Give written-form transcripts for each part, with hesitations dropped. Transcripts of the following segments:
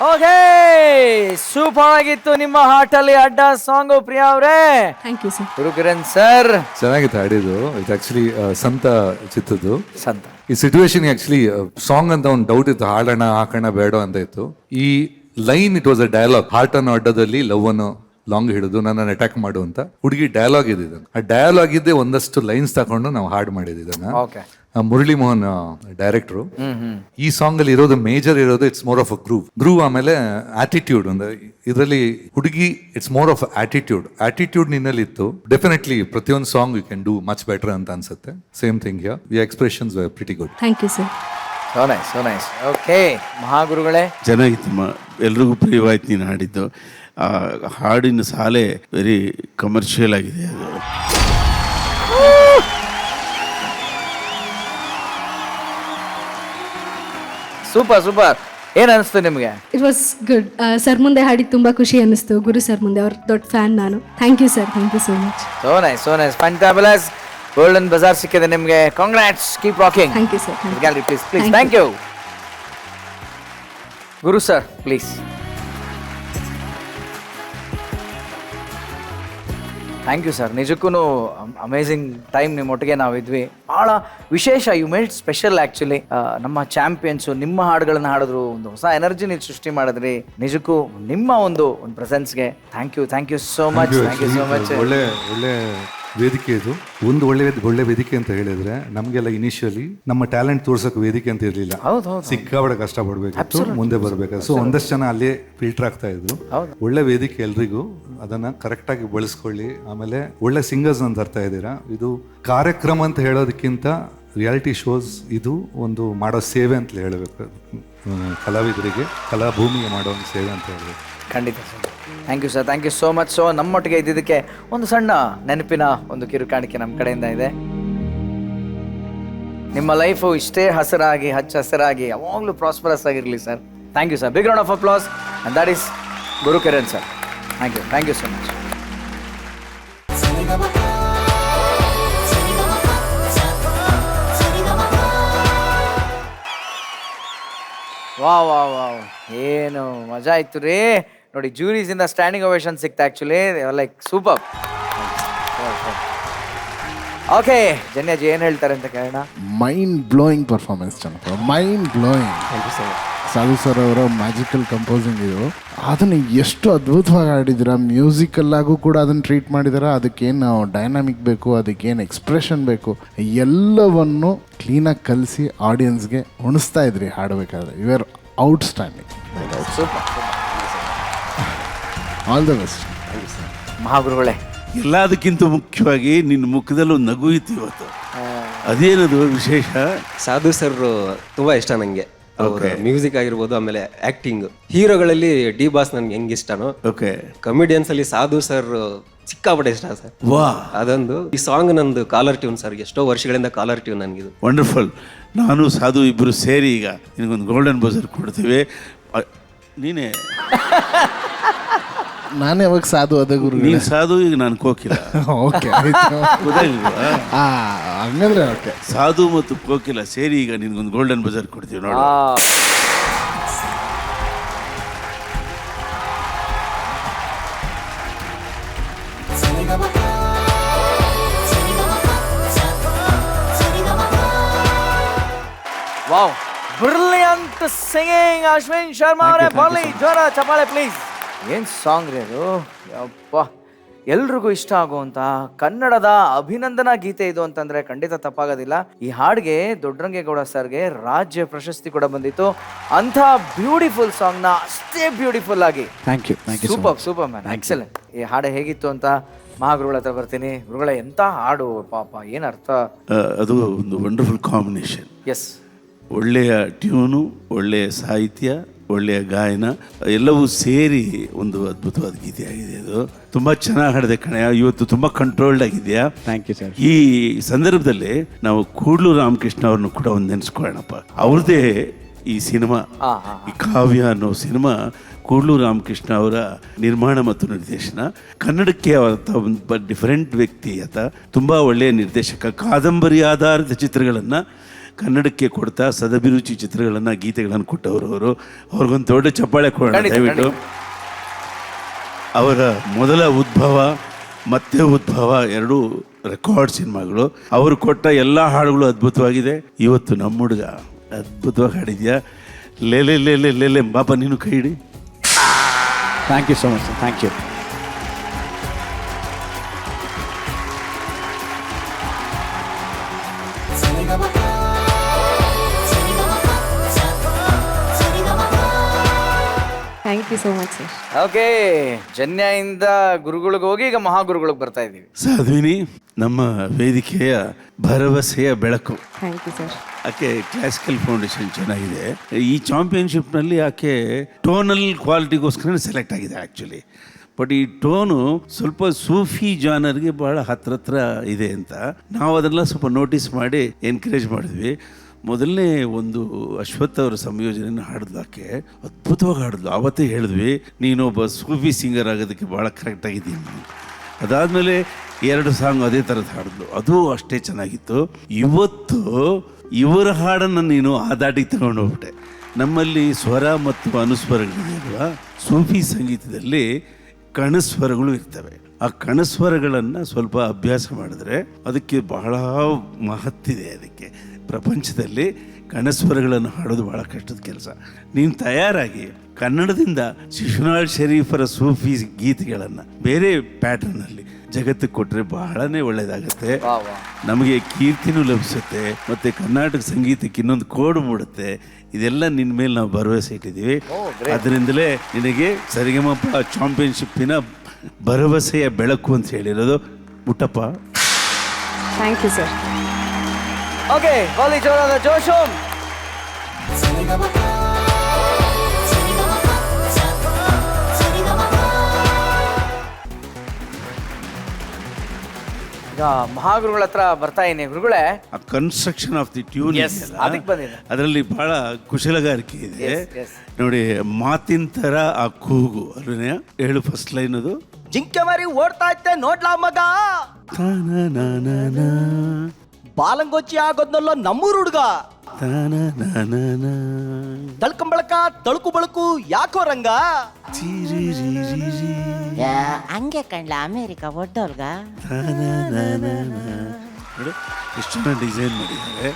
Okay, super ಆಗಿತ್ತು ನಿಮ್ಮ ಹಾಟಲ್ಲಿ ಅಡ್ಡ ಸಾಂಗ್ ಪ್ರಿಯಾ ಅವರೇ. Thank you sir. Gurukiran sir ಚೆನ್ನಾಗಿತ್ತು ಹಾಡಿದ್ದು. ಇದು ಆಕ್ಚುಲಿ ಸಂತ ಚಿತ್ತದ್ದು. ಸಂತ ಈ ಸಿಚುವೇಶನ್ ಆಕ್ಚುಲಿ ಸಾಂಗ್ ಅಂತ ಒಂದು ಡೌಟ್ ಇತ್ತು, ಹಾಡೋಣ ಹಾಕೋಣ ಬೇಡ ಅಂತ ಇತ್ತು. ಈ line it was a dialogue. Heart ಅನ್ನೋ ಅಡ್ಡದಲ್ಲಿ ಲವ್ ಅನ್ನು ಲಾಂಗ್ ಹಿಡಿದು ನನ್ನನ್ನು ಅಟ್ಯಾಕ್ ಮಾಡು ಅಂತ ಹುಡುಗಿ ಡಯಲಾಗ್ ಇದೆ. ಆ ಡಯಲಾಗ್ ಇದ್ದೇ ಒಂದಷ್ಟು ಲೈನ್ಸ್ ತಗೊಂಡು ನಾವು ಹಾಡ್ ಮಾಡಿದ್ದು ಇದನ್ನ. ಓಕೆ, ಮುರಳಿ ಮೋಹನ್ ಡೈರೆಕ್ಟ್ರು. ಈ ಸಾಂಗ್ ಅಲ್ಲಿ ಇರೋದು ಮೇಜರ್ ಇರೋದು it's more of a groove ಆಮೇಲೆ ಆಟಿಟ್ಯೂಡ್. ಅಂದ್ರೆ ಇದರಲ್ಲಿ ಹುಡುಗಿ ಇಟ್ಸ್ ಮೋರ್ ಆಫ್ ಆಟಿಟ್ಯೂಡ್ ನಿನ್ನಲ್ಲಿ ಇತ್ತು. ಡೆಫಿನೆಟ್ಲಿ ಪ್ರತಿಯೊಂದು song you can do much better ಅಂತ ಅನ್ಸುತ್ತೆ. Same thing here, the expressions were pretty good. Thank you sir. So nice, so nice. Okay ಮಹಾಗುರುಗಳೇ, ಚೆನ್ನಾಗಿತ್ತಮ್ಮ, ಎಲ್ರಿಗೂ ಪ್ರಿಯವಾಯ್ತು ನೀನು ಹಾಡಿದ್ದು. ಆ ಹಾಡಿನ ಸಾಲೆ ವೆರಿ ಕಮರ್ಷಿಯಲ್ ಆಗಿದೆ ಅದು. Super super. ಏನ್ ಅನಿಸ್ತು ನಿಮ್ಗೆ? It was good. ಸರ್ ಮುಂದೆ ಹಾಡಿದ್ದು ತುಂಬ ಖುಷಿ ಅನ್ನಿಸ್ತು. ಗುರು ಸರ್ ಮುಂದೆ ಅವ್ರ ದೊಡ್ಡ ಫ್ಯಾನ್ ನಾನು. Thank you sir, thank you so much. So nice, so nice, fantabulous. Golden buzzer ಸಿಕ್ಕಿದೆ ನಿಮ್ಗೆ. Congrats, keep rocking. Thank you sir. Gallery please, please. Thank you. Guru sir please. Thank you sir. ನಿಜಕ್ಕೂ amazing time ನಿಮ್ಮೊಟ್ಟಿಗೆ ನಾವಿದ್ವಿ. ಭಾಳ ವಿಶೇಷ, you made special actually. ನಮ್ಮ champions ನಿಮ್ಮ ಹಾಡುಗಳನ್ನ ಹಾಡಿದ್ರು, ಒಂದು ಹೊಸ ಎನರ್ಜಿ ನೀವು ಸೃಷ್ಟಿ ಮಾಡಿದ್ರಿ. ನಿಜಕ್ಕೂ ನಿಮ್ಮ ಒಂದು ಪ್ರೆಸೆನ್ಸ್ಗೆ thank you so much. Thank you so much. ಒಳ್ಳೆ ವೇದಿಕೆ ಇದು. ಒಂದು ಒಳ್ಳೆ ವೇದಿಕೆ ಅಂತ ಹೇಳಿದ್ರೆ ನಮ್ಗೆಲ್ಲ ಇನಿಷಿಯಲಿ ನಮ್ಮ ಟ್ಯಾಲೆಂಟ್ ತೋರ್ಸಕ್ ವೇದಿಕೆ ಅಂತ ಇರ್ಲಿಲ್ಲ. ಸಿಕ್ಕಾಬಡೆ ಕಷ್ಟ ಪಡ್ಬೇಕಿತ್ತು, ಮುಂದೆ ಬರ್ಬೇಕಾದ್ರೆ. ಸೊ ಒಂದಷ್ಟು ಜನ ಅಲ್ಲೇ ಫಿಲ್ಟರ್ ಆಗ್ತಾ ಇದ್ರು. ಒಳ್ಳೆ ವೇದಿಕೆ ಎಲ್ರಿಗೂ. ಅದನ್ನ ಕರೆಕ್ಟ್ ಆಗಿ ಬಳಸ್ಕೊಳ್ಳಿ. ಆಮೇಲೆ ಒಳ್ಳೆ ಸಿಂಗರ್ಸ್ ಅಂತ ತರ್ತಾ ಇದ್ದೀರಾ. ಇದು ಕಾರ್ಯಕ್ರಮ ಅಂತ ಹೇಳೋದಕ್ಕಿಂತ ರಿಯಾಲಿಟಿ ಶೋಸ್ ಇದು ಒಂದು ಮಾಡೋ ಸೇವೆ ಅಂತ ಹೇಳಬೇಕು. ಕಲಾವಿದರಿಗೆ, ಕಲಾಭೂಮಿಗೆ ಮಾಡೋ ಒಂದು ಸೇವೆ ಅಂತ ಹೇಳಬೇಕು. ಖಂಡಿತ sir. Thank you sir, thank you so much. So ನಮ್ಮೊಟ್ಟಿಗೆ ಇದ್ದಿದ್ದಕ್ಕೆ ಒಂದು ಸಣ್ಣ ನೆನಪಿನ ಒಂದು ಕಿರುಕಾಣಿಕೆ ನಮ್ಮ ಕಡೆಯಿಂದ ಇದೆ. ನಿಮ್ಮ ಲೈಫು ಇಷ್ಟೇ ಹಸಿರಾಗಿ, ಹಚ್ಚ ಹಸಿರಾಗಿ, ಯಾವಾಗಲೂ ಪ್ರಾಸ್ಪರಸ್ ಆಗಿರಲಿ sir. Thank you sir. Big round of applause. And that is Gurukiran sir. Thank you so much. Wow, ಏನು ಮಜಾ ಆಯ್ತು ರೀ ನೋಡಿ. ಜೂರೀಸಿಂದ ಸ್ಟ್ಯಾಂಡಿಂಗ್ ಓವೇಷನ್ ಸಿಕ್ತು actually. Like super. Okay, Janyaji ಏನು ಹೇಳ್ತಾರೆ ಅಂತ ಕೇಳೋಣ. ಮೈಂಡ್ ಬ್ಲೋಯಿಂಗ್ ಪರ್ಫಾರ್ಮೆನ್ಸ್ ಚೆನ್ನಾಗಿ, ಮೈಂಡ್ ಬ್ಲೋಯಿಂಗ್. ಸಾಧು ಸರ್ ಅವರ ಮ್ಯಾಜಿಕಲ್ ಕಂಪೋಸಿಂಗ್ ಇದು. ಅದನ್ನು ಎಷ್ಟು ಅದ್ಭುತವಾಗಿ ಆಡಿದ್ದೀರಾ. ಮ್ಯೂಸಿಕಲ್ಲಾಗೂ ಕೂಡ ಅದನ್ನು ಟ್ರೀಟ್ ಮಾಡಿದಾರ. ಅದಕ್ಕೇನು ಡೈನಾಮಿಕ್ ಬೇಕು, ಅದಕ್ಕೇನು ಎಕ್ಸ್ಪ್ರೆಷನ್ ಬೇಕು, ಎಲ್ಲವನ್ನು ಕ್ಲೀನಾಗಿ ಕಲಿಸಿ ಆಡಿಯನ್ಸ್ಗೆ ಉಣಿಸ್ತಾ ಇದ್ರಿ ಹಾಡಬೇಕಾದ್ರೆ. You are outstanding. All the best. ಮಹಾಗುರುಗಳೇ, ಎಲ್ಲದಕ್ಕಿಂತ ಮುಖ್ಯವಾಗಿ ನಿನ್ನ ಮುಖದಲ್ಲೂ ನಗು ಇತ್ತು ಇವತ್ತು. ಅದೇನದು ವಿಶೇಷ? ಸಾಧು ಸರ್ ತುಂಬಾ ಇಷ್ಟ ನನಗೆ. ಅವ್ರ ಮ್ಯೂಸಿಕ್ ಆಗಿರ್ಬೋದು, ಆಮೇಲೆ ಆಕ್ಟಿಂಗ್. ಹೀರೋಗಳಲ್ಲಿ ಡಿ ಬಾಸ್ ನನ್ಗೆ ಹೆಂಗ್ ಇಷ್ಟನೋ, ಓಕೆ, ಕಮಿಡಿಯನ್ಸ್ ಅಲ್ಲಿ ಸಾಧು ಸರ್ ಸಿಕ್ಕಾಪಟ್ಟೆ ಇಷ್ಟ ಸರ್. ವಾ, ಅದೊಂದು. ಈ ಸಾಂಗ್ ನಂದು ಕಾಲರ್ ಟ್ಯೂನ್ ಸರ್. ಎಷ್ಟೋ ವರ್ಷಗಳಿಂದ ಕಾಲರ್ ಟ್ಯೂನ್ ನನಗಿದು. ವಂಡರ್ಫುಲ್. ನಾನು ಸಾಧು ಇಬ್ಬರು ಸೇರಿ ಈಗ ನಿನಗೊಂದು ಗೋಲ್ಡನ್ ಬಜಾರ್ ಕೊಡ್ತೀವಿ. ನೀನೇ ನಾನೇ ಯಾವಾಗ ಸಾಧು ಅದ ಗುರು? ನೀನು ಸಾಧು, ಈಗ ನಾನು ಕೋಕಿಲ. ಓಕೆ, ಆಯ್ತು. ಗೊತ್ತಾಗಿಲ್ವಾ? ಹಂಗಂದ್ರೆ ಓಕೆ. ಸಾಧು ಮತ್ತು ಕೋಕಿಲ ಸೇರಿ ಈಗ ನಿನ್ಗೊಂದು ಗೋಲ್ಡನ್ ಬಜಾರ್ ಕೊಡ್ತೀವಿ ನೋಡಿ. Wow, brilliant singing Ashwin Sharma ಅವರೇ. ಬರ್ಲಿ ಜೋರ ಚಪ್ಪಾಳೆ ಪ್ಲೀಸ್. ಏನು ಸಾಂಗ್ ರೀ ಅದು, ಯಪ್ಪ. ಎಲ್ರಿಗೂ ಇಷ್ಟ ಆಗುವಂಥ ಕನ್ನಡದ ಅಭಿನಂದನಾ ಗೀತೆ ಇದು ಅಂತಂದ್ರೆ ಖಂಡಿತ ತಪ್ಪಾಗೋದಿಲ್ಲ. ಈ ಹಾಡಿಗೆ ದೊಡ್ಡರಂಗೇಗೌಡ ಸರ್ಗೆ ರಾಜ್ಯ ಪ್ರಶಸ್ತಿ ಕೂಡ ಬಂದಿತ್ತು. ಅಂಥ ಬ್ಯೂಟಿಫುಲ್ ಸಾಂಗ್ನ ಅಷ್ಟೇ ಬ್ಯೂಟಿಫುಲ್ ಆಗಿ. Thank you. Super man, excellent. ಈ ಹಾಡು ಹೇಗಿತ್ತು ಅಂತ ಮಹಾಗುರುಗಳ ಹತ್ರ ಬರ್ತೀನಿ. ಗುರುಗಳ ಎಂಥ ಹಾಡು ಪಾಪ, ಏನು ಅರ್ಥ. ಅದು ಒಂದು ವಂಡರ್ಫುಲ್ ಕಾಂಬಿನೇಷನ್. ಎಸ್, ಒಳ್ಳೆಯ ಟ್ಯೂನು, ಒಳ್ಳೆಯ ಸಾಹಿತ್ಯ, ಒಳ್ಳೆಯ ಗಾಯನ ಎಲ್ಲವೂ ಸೇರಿ ಒಂದು ಅದ್ಭುತವಾದ ಗೀತೆ ಆಗಿದೆ. ಅದು ತುಂಬ ಚೆನ್ನಾಗಿ ಹಾಡಿದೆ ಕಣೆ. ಇವತ್ತು ತುಂಬ ಕಂಟ್ರೋಲ್ಡ್ ಆಗಿದೆಯಾ. Thank you sir. ಈ ಸಂದರ್ಭದಲ್ಲಿ ನಾವು ಕೂಡ್ಲು ರಾಮಕೃಷ್ಣ ಅವ್ರನ್ನು ಕೂಡ ಒಂದು ನೆನೆಸ್ಕೊಳ್ಳೋಣಪ್ಪ. ಅವ್ರದ್ದೇ ಈ ಸಿನಿಮಾ, ಈ ಕಾವ್ಯ ಅನ್ನೋ ಸಿನಿಮಾ ಕೂಡ್ಲು ರಾಮಕೃಷ್ಣ ಅವರ ನಿರ್ಮಾಣ ಮತ್ತು ನಿರ್ದೇಶನ. ಕನ್ನಡಕ್ಕೆ ಒಂದು ಡಿಫರೆಂಟ್ ವ್ಯಕ್ತಿ ಆತ. ತುಂಬ ಒಳ್ಳೆಯ ನಿರ್ದೇಶಕ. ಕಾದಂಬರಿ ಆಧಾರಿತ ಚಿತ್ರಗಳನ್ನು ಕನ್ನಡಕ್ಕೆ ಕೊಡ್ತಾ ಸದಭಿರುಚಿ ಚಿತ್ರಗಳನ್ನು ಗೀತೆಗಳನ್ನು ಕೊಟ್ಟವರು ಅವರು. ಅವ್ರಿಗೊಂದು ದೊಡ್ಡ ಚಪ್ಪಾಳೆ ಕೊಡೋಣ ದಯವಿಟ್ಟು. ಅವರ ಮೊದಲ ಉದ್ಭವ ಮತ್ತೆ ಉದ್ಭವ ಎರಡೂ ರೆಕಾರ್ಡ್ ಸಿನಿಮಾಗಳು. ಅವರು ಕೊಟ್ಟ ಎಲ್ಲ ಹಾಡುಗಳು ಅದ್ಭುತವಾಗಿದೆ. ಇವತ್ತು ನಮ್ಮ ಹುಡುಗ ಅದ್ಭುತವಾಗಿ ಹಾಡಿದ್ಯಾ. ಲೇಲೆ ಲೇಲೆ ಲೇಲೆ ಬಾಬಾ ನೀನು ಕೈ ಹಿಡಿ. Thank you so much sir, thank you. Thank you so much sir. Okay, ಜನ್ಯದಿಂದ ಗುರುಗಳಿಗೆ ಹೋಗಿ ಈಗ ಮಹಾಗುರುಗಳಿಗೆ ಬರ್ತಾ ಇದ್ದೀವಿ. ಸಾಧ್ವಿನಿ ನಮ್ಮ ವೇದಿಕೆಯ ಭರವಸೆಯ ಬೆಳಕು. Thank you sir. ಆಕೆ ಕ್ಲಾಸಿಕಲ್ ಫೌಂಡೇಶನ್ ಚೆನ್ನಾಗಿದೆ. ಈ ಚಾಂಪಿಯನ್ಶಿಪ್ನಲ್ಲಿ ಆಕೆ ಟೋನಲ್ ಕ್ವಾಲಿಟಿಗೋಸ್ಕರ ಸೆಲೆಕ್ಟ್ ಆಗಿದೆ ಆ್ಯಕ್ಚುಲಿ. ಬಟ್ ಈ ಟೋನು ಸ್ವಲ್ಪ ಸೂಫಿ ಜಾನರ್ಗೆ ಬಹಳ ಹತ್ರ ಇದೆ ಅಂತ ನಾವು ಅದನ್ನೆಲ್ಲ ಸ್ವಲ್ಪ ನೋಟಿಸ್ ಮಾಡಿ ಎನ್ಕರೇಜ್ ಮಾಡಿದ್ವಿ. ಮೊದಲನೇ ಒಂದು ಅಶ್ವಥ್ ಅವರ ಸಂಯೋಜನೆಯನ್ನು ಹಾಡಿದ್ಲು ಆಕೆ, ಅದ್ಭುತವಾಗಿ ಹಾಡಿದ್ಲು. ಆವತ್ತೇ ಹೇಳಿದ್ವಿ ನೀನೊಬ್ಬ ಸೂಫಿ ಸಿಂಗರ್ ಆಗೋದಕ್ಕೆ ಭಾಳ ಕರೆಕ್ಟ್ ಆಗಿದ್ದೀನಿ. ಅದಾದಮೇಲೆ 2 ಸಾಂಗ್ ಅದೇ ಥರದ್ದು ಹಾಡಿದ್ಲು, ಅದು ಅಷ್ಟೇ ಚೆನ್ನಾಗಿತ್ತು. ಇವತ್ತು ಇವರ ಹಾಡನ್ನು ನೀನು ಆ ದಾಟಿಗೆ ತಗೊಂಡು ಹೋಗ್ಬಿಟ್ಟೆ. ನಮ್ಮಲ್ಲಿ ಸ್ವರ ಮತ್ತು ಅನುಸ್ವರಗಳಿದೆಯಲ್ವಾ, ಸೂಫಿ ಸಂಗೀತದಲ್ಲಿ ಕಣಸ್ವರಗಳು ಇರ್ತವೆ. ಆ ಕಣಸ್ವರಗಳನ್ನು ಸ್ವಲ್ಪ ಅಭ್ಯಾಸ ಮಾಡಿದ್ರೆ ಅದಕ್ಕೆ ಬಹಳ ಮಹತ್ತಿದೆ. ಅದಕ್ಕೆ ಪ್ರಪಂಚದಲ್ಲಿ ಕಣಸ್ವರಗಳನ್ನು ಹಾಡೋದು ಭಾಳ ಕಷ್ಟದ ಕೆಲಸ. ನೀನು ತಯಾರಾಗಿ ಕನ್ನಡದಿಂದ ಶಿಶುನಾಳ್ ಶರೀಫರ ಸೂಫಿ ಗೀತೆಗಳನ್ನು ಬೇರೆ ಪ್ಯಾಟರ್ನಲ್ಲಿ ಜಗತ್ತಿಗೆ ಕೊಟ್ಟರೆ ಬಹಳನೇ ಒಳ್ಳೆಯದಾಗುತ್ತೆ. ನಮಗೆ ಕೀರ್ತಿನೂ ಲಭಿಸುತ್ತೆ ಮತ್ತು ಕರ್ನಾಟಕ ಸಂಗೀತಕ್ಕೆ ಇನ್ನೊಂದು ಕೋಡು ಮೂಡುತ್ತೆ. ಇದೆಲ್ಲ ನಿನ್ನ ಮೇಲೆ ನಾವು ಭರವಸೆ ಇಟ್ಟಿದ್ದೀವಿ. ಅದರಿಂದಲೇ ನಿನಗೆ ಸರಿಗಮಪ ಚಾಂಪಿಯನ್ಶಿಪ್ಪಿನ ಭರವಸೆಯ ಬೆಳಕು ಅಂತ ಹೇಳಿರೋದು. ಮುಟ್ಟಪ್ಪ, ಥ್ಯಾಂಕ್ ಯು ಸರ್. ಓಕೆ, ಬಾಲಿ ಜೋರಾದ ಜೋಶು. ಈಗ ಮಹಾಗುರುಗಳ ಹತ್ರ ಬರ್ತಾ ಇದೀನಿ. ಗುರುಗಳೇ, ಆ ಕನ್ಸ್ಟ್ರಕ್ಷನ್ ಆಫ್ ದಿ ಟ್ಯೂನ್ ಅದಕ್ಕೆ ಬಂದಿದೆ. ಅದರಲ್ಲಿ ಬಹಳ ಕುಶಲಗಾರಿಕೆ ಇದೆ ನೋಡಿ. ಮಾತಿನ ಥರ ಆ ಕೂಗು ಅಲ್ವೇ ಹೇಳು. ಫಸ್ಟ್ ಲೈನ್ ಅದು ಜಿಂಕೆ ಮರಿ ಓಡ್ತಾ ಇತ್ತೆ ನೋಡ್ಲಾ ಮಗ, ಬಾಲಂಗೊಚ್ಚಿ ಆಗೋದ್ನಲ್ಲ ನಮ್ಮೂರು ಹುಡುಗ, ತಳ್ಕಂಬಳಕ ತಳುಕು ಬಳಕು ಯಾಕೋ ರಂಗ, ಹಂಗೆ ಕಂಡ್ಲ ಅಮೇರಿಕ ಒಡ್ಡೋಲ್ಗ. ಎಷ್ಟು ಚೆನ್ನಾಗಿ ಡಿಸೈನ್ ಮಾಡಿದ್ದಾರೆ.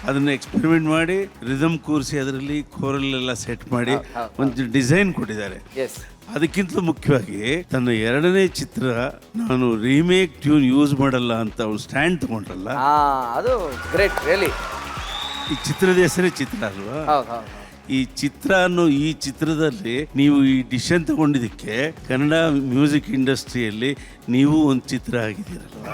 ಅದನ್ನು ಎಕ್ಸ್ಪೆರಿಮೆಂಟ್ ಮಾಡಿ ರಿದಮ್ ಕೂರಿಸಿ ಅದರಲ್ಲಿ ಕೋರಲ್ಲೆಲ್ಲ ಸೆಟ್ ಮಾಡಿ ಒಂದು ಡಿಸೈನ್ ಕೊಟ್ಟಿದ್ದಾರೆ. ಅದಕ್ಕಿಂತ ಮುಖ್ಯವಾಗಿ ತನ್ನ 2ನೇ ಚಿತ್ರ ನಾನು ರೀಮೇಕ್ ಟ್ಯೂನ್ ಯೂಸ್ ಮಾಡಲ್ಲ ಅಂತ ಅವ್ರು ಸ್ಟ್ಯಾಂಡ್ ತಗೊಂಡ್ರಲ್ಲ, ಅದು ಗ್ರೇಟ್ ರಿಯಲಿ. ಈ ಚಿತ್ರದ ಹೆಸರೇ ಚಿತ್ರ ಅಲ್ವಾ? ಈ ಚಿತ್ರ ಅನ್ನೋ ಈ ಚಿತ್ರದಲ್ಲಿ ನೀವು ಈ ಡಿಸಿಷನ್ ತಗೊಂಡಿದ್ದಕ್ಕೆ ಕನ್ನಡ ಮ್ಯೂಸಿಕ್ ಇಂಡಸ್ಟ್ರಿಯಲ್ಲಿ ನೀವು ಒಂದು ಚಿತ್ರ ಆಗಿದ್ದೀರಲ್ವಾ.